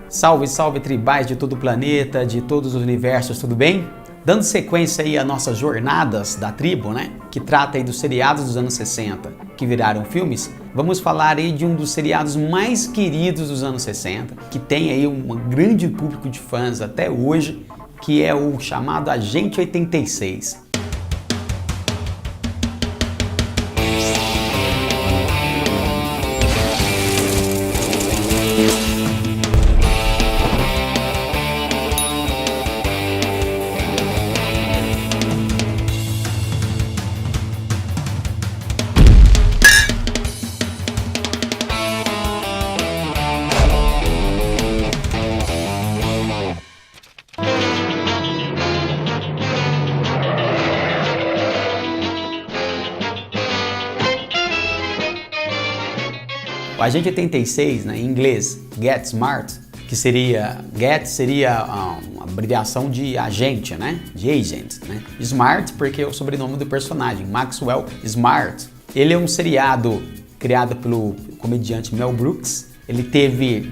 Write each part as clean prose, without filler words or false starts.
Salve, salve tribais de todo o planeta, de todos os universos, tudo bem? Dando sequência aí às nossas jornadas da tribo, né? Que trata aí dos seriados dos anos 60, que viraram filmes, vamos falar aí de um dos seriados mais queridos dos anos 60, que tem aí um grande público de fãs até hoje, que é o chamado Agente 86. O Agente 86, né, em inglês, Get Smart, que seria uma abreviação de agente, né, de agent, né? Smart porque é o sobrenome do personagem, Maxwell Smart. Ele é um seriado criado pelo comediante Mel Brooks. Ele teve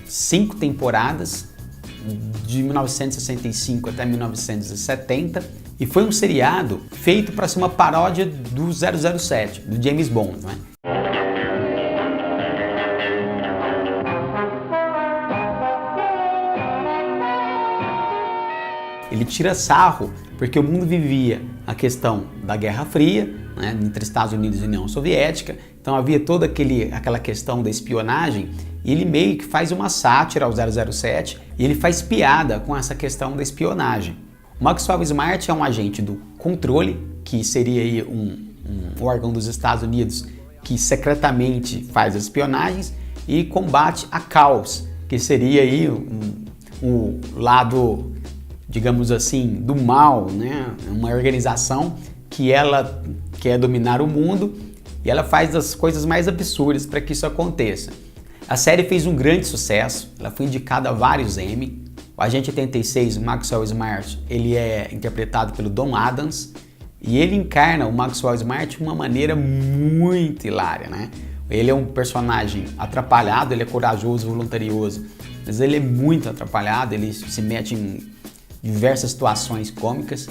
5 temporadas, de 1965 até 1970, e foi um seriado feito para ser uma paródia do 007, do James Bond, né? Ele tira sarro porque o mundo vivia a questão da Guerra Fria, né, entre Estados Unidos e União Soviética, então havia toda aquela questão da espionagem, e ele meio que faz uma sátira ao 007 e ele faz piada com essa questão da espionagem. O Maxwell Smart é um agente do controle, que seria aí um órgão dos Estados Unidos que secretamente faz as espionagens e combate a caos, que seria aí o lado, digamos assim, do mal, né? Uma organização que ela quer dominar o mundo e ela faz as coisas mais absurdas para que isso aconteça. A série fez um grande sucesso, ela foi indicada a vários Emmy. O Agente 86, o Maxwell Smart, ele é interpretado pelo Don Adams e ele encarna o Maxwell Smart de uma maneira muito hilária, né? Ele é um personagem atrapalhado, ele é corajoso, voluntarioso, mas ele é muito atrapalhado, ele se mete em diversas situações cômicas,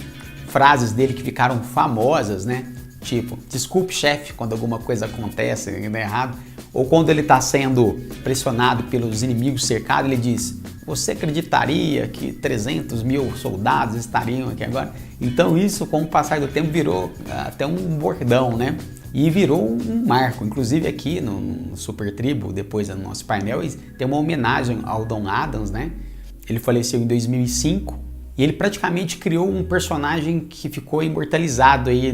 frases dele que ficaram famosas, né? Tipo, desculpe chefe quando alguma coisa acontece errado, ou quando ele está sendo pressionado pelos inimigos cercados, ele diz: você acreditaria que 300 mil soldados estariam aqui agora? Então isso, com o passar do tempo, virou até um bordão, né? E virou um marco, inclusive aqui no Super Tribo, depois do nosso painel, tem uma homenagem ao Don Adams, né? Ele faleceu em 2005, e ele praticamente criou um personagem que ficou imortalizado aí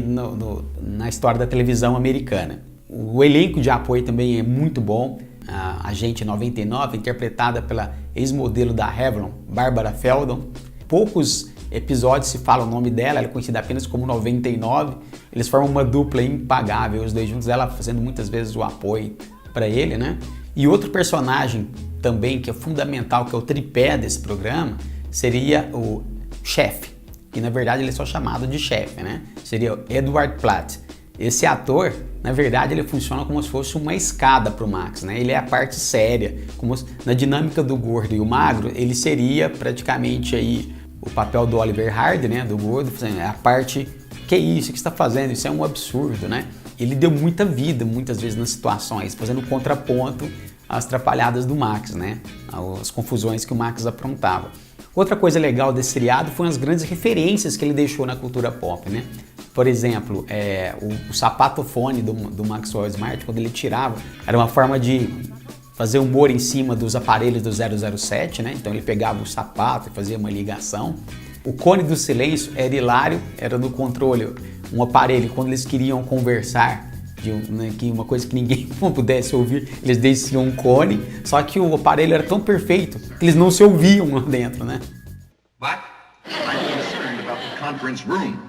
na história da televisão americana. O elenco de apoio também é muito bom. A Agente 99, interpretada pela ex-modelo da Revlon, Barbara Feldon. Poucos episódios se fala o nome dela, ela é conhecida apenas como 99. Eles formam uma dupla impagável, os dois juntos, ela fazendo muitas vezes o apoio para ele, né? E outro personagem também que é fundamental, que é o tripé desse programa, seria o chefe, que na verdade ele é só chamado de chefe, né? Seria o Edward Platt. Esse ator, na verdade, ele funciona como se fosse uma escada para o Max, né? Ele é a parte séria, na dinâmica do gordo e o magro, ele seria praticamente aí o papel do Oliver Hardy, né? Do gordo, a parte, que isso que você está fazendo? Isso é um absurdo, né? Ele deu muita vida, muitas vezes, nas situações, fazendo contraponto às atrapalhadas do Max, né? As confusões que o Max aprontava. Outra coisa legal desse seriado foram as grandes referências que ele deixou na cultura pop, né? Por exemplo, o sapatofone do Maxwell Smart, quando ele tirava, era uma forma de fazer humor em cima dos aparelhos do 007, né? Então ele pegava o sapato e fazia uma ligação. O cone do silêncio era hilário, era no controle, um aparelho, quando eles queriam conversar, uma coisa que ninguém pudesse ouvir, eles desciam um cone, só que o aparelho era tão perfeito que eles não se ouviam lá dentro, né? What? I'm concerned about the conference room.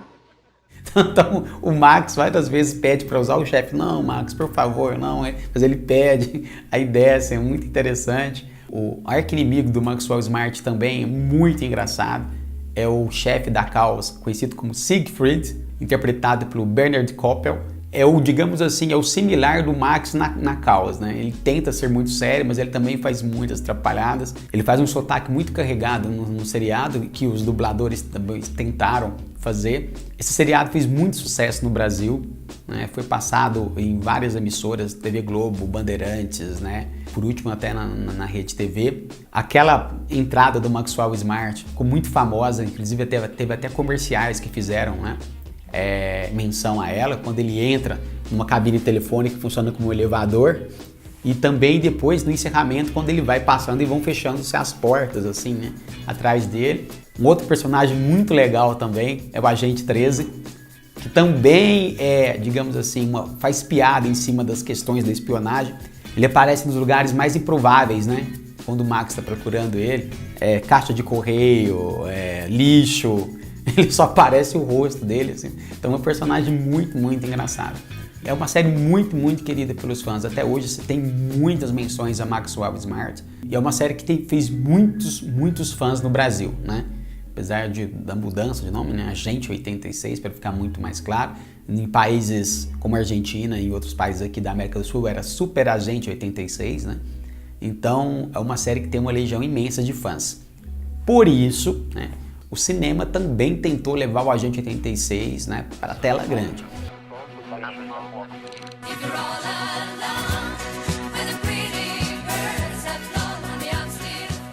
Então o Max várias vezes pede para usar, o chefe: não, Max, por favor, não, mas ele pede, aí desce, é muito interessante. O arqui-inimigo do Maxwell Smart também é muito engraçado, é o chefe da Caos, conhecido como Siegfried, interpretado pelo Bernard Koppel, é o, digamos assim, é o similar do Max na causa, né? Ele tenta ser muito sério, mas ele também faz muitas atrapalhadas. Ele faz um sotaque muito carregado no seriado, que os dubladores também tentaram fazer. Esse seriado fez muito sucesso no Brasil, né? Foi passado em várias emissoras, TV Globo, Bandeirantes, né? Por último até na Rede TV. Aquela entrada do Maxwell Smart ficou muito famosa, inclusive teve até comerciais que fizeram, né? Menção a ela, quando ele entra numa cabine telefônica que funciona como um elevador, e também depois no encerramento, quando ele vai passando e vão fechando-se as portas assim, né, atrás dele. Um outro personagem muito legal também é o Agente 13, que também digamos assim, faz piada em cima das questões da espionagem. Ele aparece nos lugares mais improváveis, né? Quando o Max está procurando ele, caixa de correio, lixo. Ele só aparece o rosto dele, assim. Então é um personagem muito, muito engraçado. É uma série muito, muito querida pelos fãs. Até hoje você tem muitas menções a Maxwell Smart. E é uma série que fez muitos, muitos fãs no Brasil, né? Apesar da mudança de nome, né? Agente 86, para ficar muito mais claro. Em países como a Argentina e outros países aqui da América do Sul era Super Agente 86, né? Então é uma série que tem uma legião imensa de fãs. Por isso, né? O cinema também tentou levar o Agente 86, né, para a tela grande.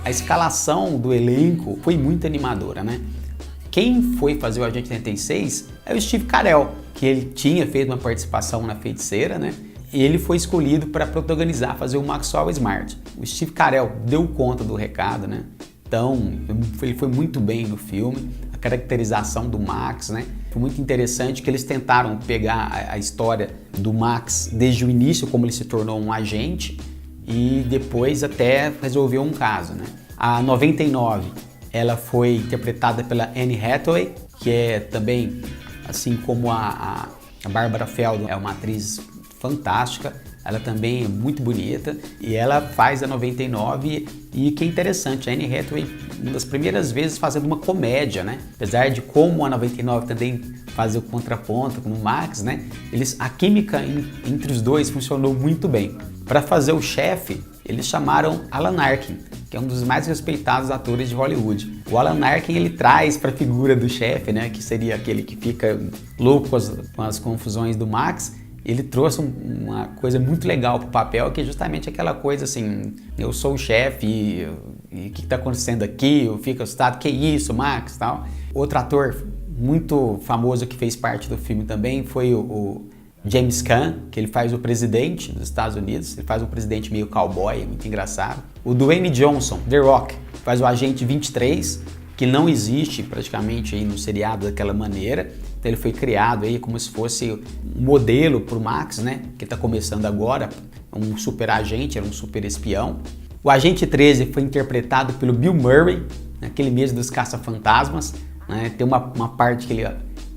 A escalação do elenco foi muito animadora, né? Quem foi fazer o Agente 86 é o Steve Carell, que ele tinha feito uma participação na Feiticeira, né? E ele foi escolhido para protagonizar, fazer o Maxwell Smart. O Steve Carell deu conta do recado, né? Então, ele foi muito bem no filme, a caracterização do Max, né? Foi muito interessante que eles tentaram pegar a história do Max desde o início, como ele se tornou um agente, e depois até resolver um caso, né? A 99, ela foi interpretada pela Anne Hathaway, que é também, assim como a Barbara Feldon, é uma atriz fantástica. Ela também é muito bonita e ela faz a 99 e que é interessante, a Anne Hathaway, uma das primeiras vezes fazendo uma comédia, né? Apesar de como a 99 também faz o contraponto com o Max, né? A química entre os dois funcionou muito bem. Para fazer o chefe, eles chamaram Alan Arkin, que é um dos mais respeitados atores de Hollywood. O Alan Arkin, ele traz para a figura do chefe, né? Que seria aquele que fica louco com as confusões do Max. Ele trouxe uma coisa muito legal pro papel, que é justamente aquela coisa assim, eu sou o chefe e o que está acontecendo aqui? Eu fico assustado, que isso, Max, tal. Outro ator muito famoso que fez parte do filme também foi o James Caan, que ele faz o presidente dos Estados Unidos, ele faz um presidente meio cowboy, é muito engraçado. O Dwayne Johnson, The Rock, faz o agente 23, que não existe praticamente aí no seriado daquela maneira. Então ele foi criado aí como se fosse um modelo para o Max, né? Que está começando agora, um super agente, era um super espião. O Agente 13 foi interpretado pelo Bill Murray, naquele mês dos Caça-Fantasmas, né? Tem uma parte que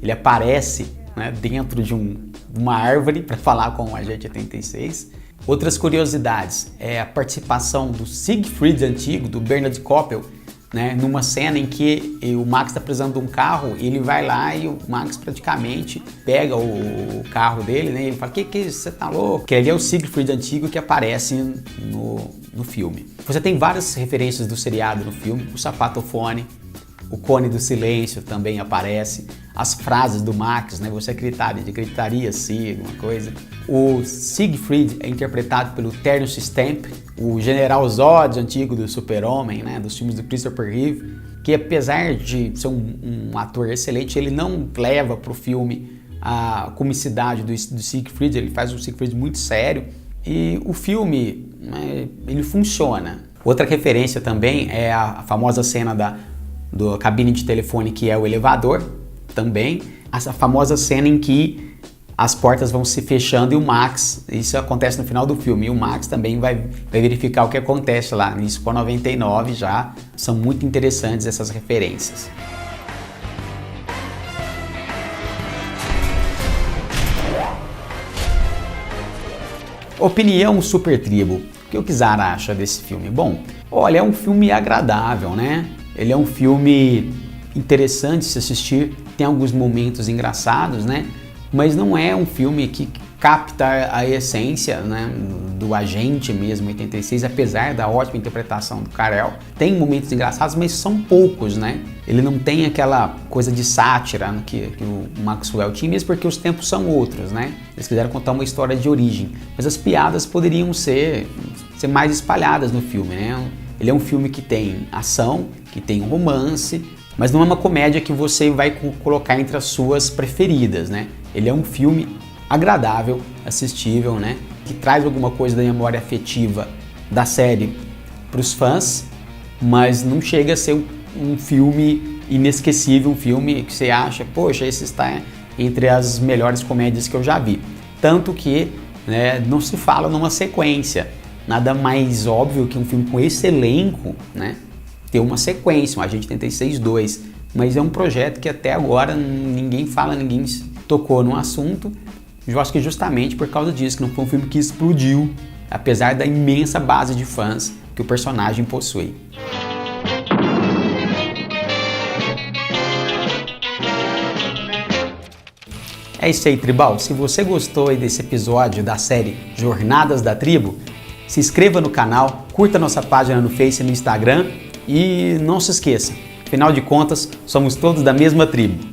ele aparece, né, dentro de uma árvore para falar com o Agente 86. Outras curiosidades é a participação do Siegfried antigo, do Bernard Koppel, né, numa cena em que o Max está precisando de um carro, ele vai lá e o Max praticamente pega o carro dele, né, ele fala, que isso, você tá louco? Que ali é o Siegfried antigo que aparece no filme. Você tem várias referências do seriado no filme, o sapatofone, o cone do silêncio também aparece, as frases do Max, né, você gritaria sim, alguma coisa. O Siegfried é interpretado pelo Terence Stamp, o General Zod antigo do Super-Homem, né, dos filmes do Christopher Reeve, que apesar de ser um ator excelente, ele não leva para o filme a comicidade do Siegfried, ele faz um Siegfried muito sério e o filme, né, ele funciona. Outra referência também é a famosa cena da cabine de telefone, que é o elevador, também. Essa famosa cena em que as portas vão se fechando e o Max, isso acontece no final do filme, e o Max também vai verificar o que acontece lá. Isso com a 99 já são muito interessantes essas referências. Opinião Super Tribo. O que o Kizar acha desse filme? Bom, olha, é um filme agradável, né? Ele é um filme interessante de se assistir, tem alguns momentos engraçados, né? mas não é um filme que capta a essência, né, do Agente mesmo, 86, apesar da ótima interpretação do Carell. Tem momentos engraçados, mas são poucos, né? Ele não tem aquela coisa de sátira que o Maxwell tinha, mesmo porque os tempos são outros, né? Eles quiseram contar uma história de origem, mas as piadas poderiam ser mais espalhadas no filme, né? Ele é um filme que tem ação, que tem um romance, mas não é uma comédia que você vai colocar entre as suas preferidas, né? Ele é um filme agradável, assistível, né? Que traz alguma coisa da memória afetiva da série para os fãs, mas não chega a ser um filme inesquecível, um filme que você acha, poxa, esse está entre as melhores comédias que eu já vi. Tanto que, né, não se fala numa sequência. Nada mais óbvio que um filme com esse elenco, né, ter uma sequência, um Agente 86-2, mas é um projeto que até agora ninguém fala, ninguém tocou no assunto. Eu acho que justamente por causa disso, que não foi um filme que explodiu, apesar da imensa base de fãs que o personagem possui. É isso aí, Tribal. Se você gostou desse episódio da série Jornadas da Tribo, se inscreva no canal, curta nossa página no Face e no Instagram e não se esqueça, afinal de contas, somos todos da mesma tribo.